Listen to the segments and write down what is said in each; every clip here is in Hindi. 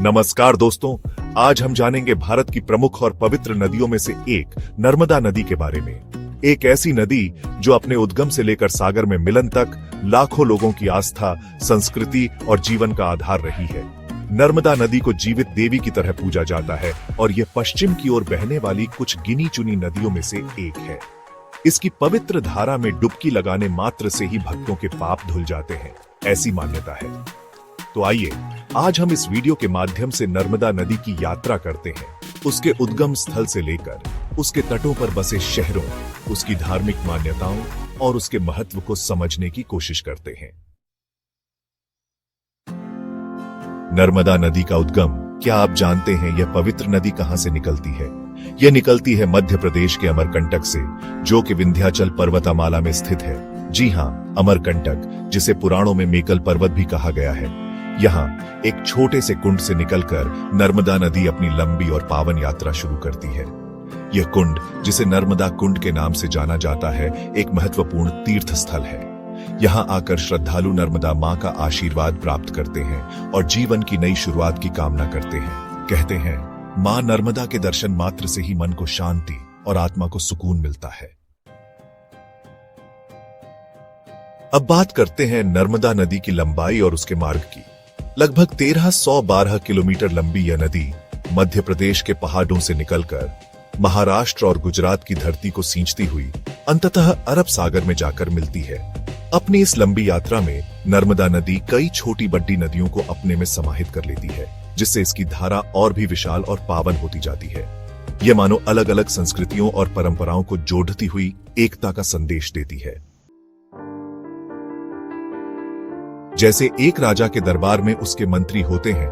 नमस्कार दोस्तों, आज हम जानेंगे भारत की प्रमुख और पवित्र नदियों में से एक नर्मदा नदी के बारे में। एक ऐसी नदी जो अपने उद्गम से लेकर सागर में मिलन तक लाखों लोगों की आस्था, संस्कृति और जीवन का आधार रही है। नर्मदा नदी को जीवित देवी की तरह पूजा जाता है और यह पश्चिम की ओर बहने वाली कुछ गिनी चुनी नदियों में से एक है। इसकी पवित्र धारा में डुबकी लगाने मात्र से ही भक्तों के पाप धुल जाते हैं, ऐसी मान्यता है। तो आइए आज हम इस वीडियो के माध्यम से नर्मदा नदी की यात्रा करते हैं, उसके उद्गम स्थल से लेकर उसके तटों पर बसे शहरों, उसकी धार्मिक मान्यताओं और उसके महत्व को समझने की कोशिश करते हैं। नर्मदा नदी का उद्गम, क्या आप जानते हैं यह पवित्र नदी कहां से निकलती है? यह निकलती है मध्य प्रदेश के अमरकंटक से, जो कि विंध्याचल पर्वतमाला में स्थित है। जी हां, अमरकंटक, जिसे पुराणों में मेकल पर्वत भी कहा गया है। यहाँ एक छोटे से कुंड से निकलकर नर्मदा नदी अपनी लंबी और पावन यात्रा शुरू करती है। यह कुंड, जिसे नर्मदा कुंड के नाम से जाना जाता है, एक महत्वपूर्ण तीर्थ स्थल है। यहाँ आकर श्रद्धालु नर्मदा मां का आशीर्वाद प्राप्त करते हैं और जीवन की नई शुरुआत की कामना करते हैं। कहते हैं, मां नर्मदा के दर्शन मात्र से ही मन को शांति और आत्मा को सुकून मिलता है। अब बात करते हैं नर्मदा नदी की लंबाई और उसके मार्ग की। लगभग 1312 किलोमीटर लंबी यह नदी मध्य प्रदेश के पहाड़ों से निकलकर महाराष्ट्र और गुजरात की धरती को सींचती हुई अंततः अरब सागर में जाकर मिलती है। अपनी इस लंबी यात्रा में नर्मदा नदी कई छोटी बड़ी नदियों को अपने में समाहित कर लेती है, जिससे इसकी धारा और भी विशाल और पावन होती जाती है। यह मानो अलग अलग संस्कृतियों और परंपराओं को जोड़ती हुई एकता का संदेश देती है। जैसे एक राजा के दरबार में उसके मंत्री होते हैं,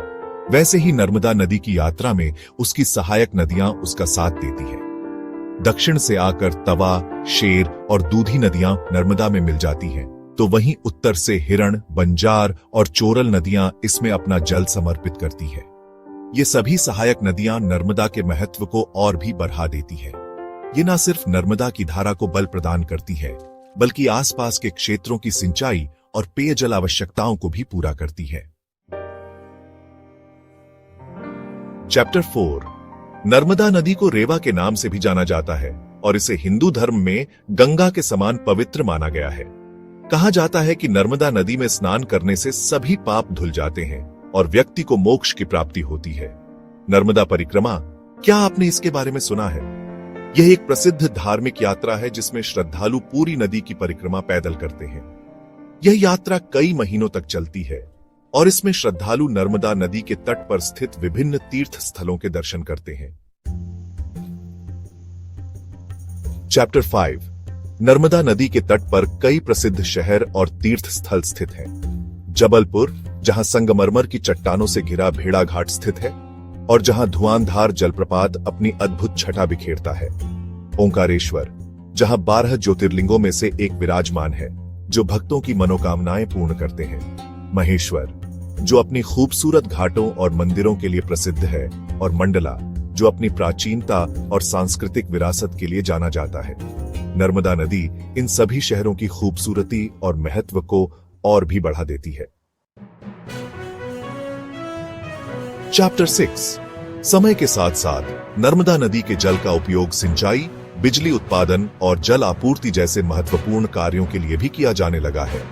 वैसे ही नर्मदा नदी की यात्रा में उसकी सहायक नदियां उसका साथ देती हैं। दक्षिण से आकर तवा, शेर और दूधी नदियां नर्मदा में मिल जाती हैं, तो वहीं उत्तर से हिरण, बंजार और चोरल नदियां इसमें अपना जल समर्पित करती है। ये सभी सहायक नदियां नर्मदा के महत्व को और भी बढ़ा देती है। ये न सिर्फ नर्मदा की धारा को बल प्रदान करती है, बल्कि आसपास के क्षेत्रों की सिंचाई और पेयजल आवश्यकताओं को भी पूरा करती है। चैप्टर 4। नर्मदा नदी को रेवा के नाम से भी जाना जाता है और इसे हिंदू धर्म में गंगा के समान पवित्र माना गया है। कहा जाता है कि नर्मदा नदी में स्नान करने से सभी पाप धुल जाते हैं और व्यक्ति को मोक्ष की प्राप्ति होती है। नर्मदा परिक्रमा, क्या आपने इसके बारे में सुना है? यह एक प्रसिद्ध धार्मिक यात्रा है जिसमें श्रद्धालु पूरी नदी की परिक्रमा पैदल करते हैं। यह यात्रा कई महीनों तक चलती है और इसमें श्रद्धालु नर्मदा नदी के तट पर स्थित विभिन्न तीर्थ स्थलों के दर्शन करते हैं। चैप्टर 5। नर्मदा नदी के तट पर कई प्रसिद्ध शहर और तीर्थ स्थल स्थित हैं। जबलपुर, जहां संगमरमर की चट्टानों से घिरा भेड़ा घाट स्थित है और जहां धुआंधार जलप्रपात अपनी अद्भुत छटा बिखेरता है। ओंकारेश्वर, जहां 12 ज्योतिर्लिंगों में से एक विराजमान है, जो भक्तों की मनोकामनाएं पूर्ण करते हैं। महेश्वर, जो अपनी खूबसूरत घाटों और मंदिरों के लिए प्रसिद्ध है, और मंडला, जो अपनी प्राचीनता और सांस्कृतिक विरासत के लिए जाना जाता है। नर्मदा नदी इन सभी शहरों की खूबसूरती और महत्व को और भी बढ़ा देती है। चैप्टर 6। समय के साथ साथ नर्मदा नदी के जल का उपयोग सिंचाई, बिजली उत्पादन और जल आपूर्ति जैसे महत्वपूर्ण कार्यों के लिए भी किया जाने लगा है।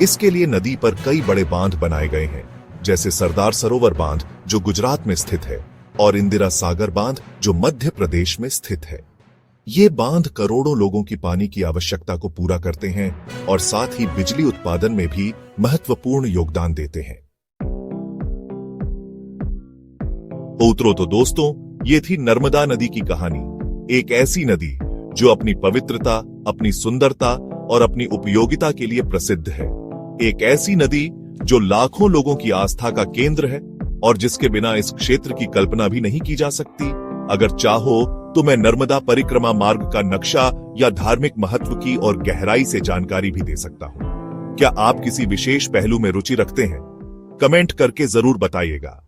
इसके लिए नदी पर कई बड़े बांध बनाए गए हैं, जैसे सरदार सरोवर बांध, जो गुजरात में स्थित है, और इंदिरा सागर बांध, जो मध्य प्रदेश में स्थित है। ये बांध करोड़ों लोगों की पानी की आवश्यकता को पूरा करते हैं और साथ ही बिजली उत्पादन में भी महत्वपूर्ण योगदान देते हैं। उतरो तो दोस्तों, ये थी नर्मदा नदी की कहानी। एक ऐसी नदी जो अपनी पवित्रता, अपनी सुंदरता और अपनी उपयोगिता के लिए प्रसिद्ध है। एक ऐसी नदी जो लाखों लोगों की आस्था का केंद्र है और जिसके बिना इस क्षेत्र की कल्पना भी नहीं की जा सकती। अगर चाहो तो मैं नर्मदा परिक्रमा मार्ग का नक्शा या धार्मिक महत्व की और गहराई से जानकारी भी दे सकता हूं। क्या आप किसी विशेष पहलू में रुचि रखते हैं? कमेंट करके जरूर बताइएगा।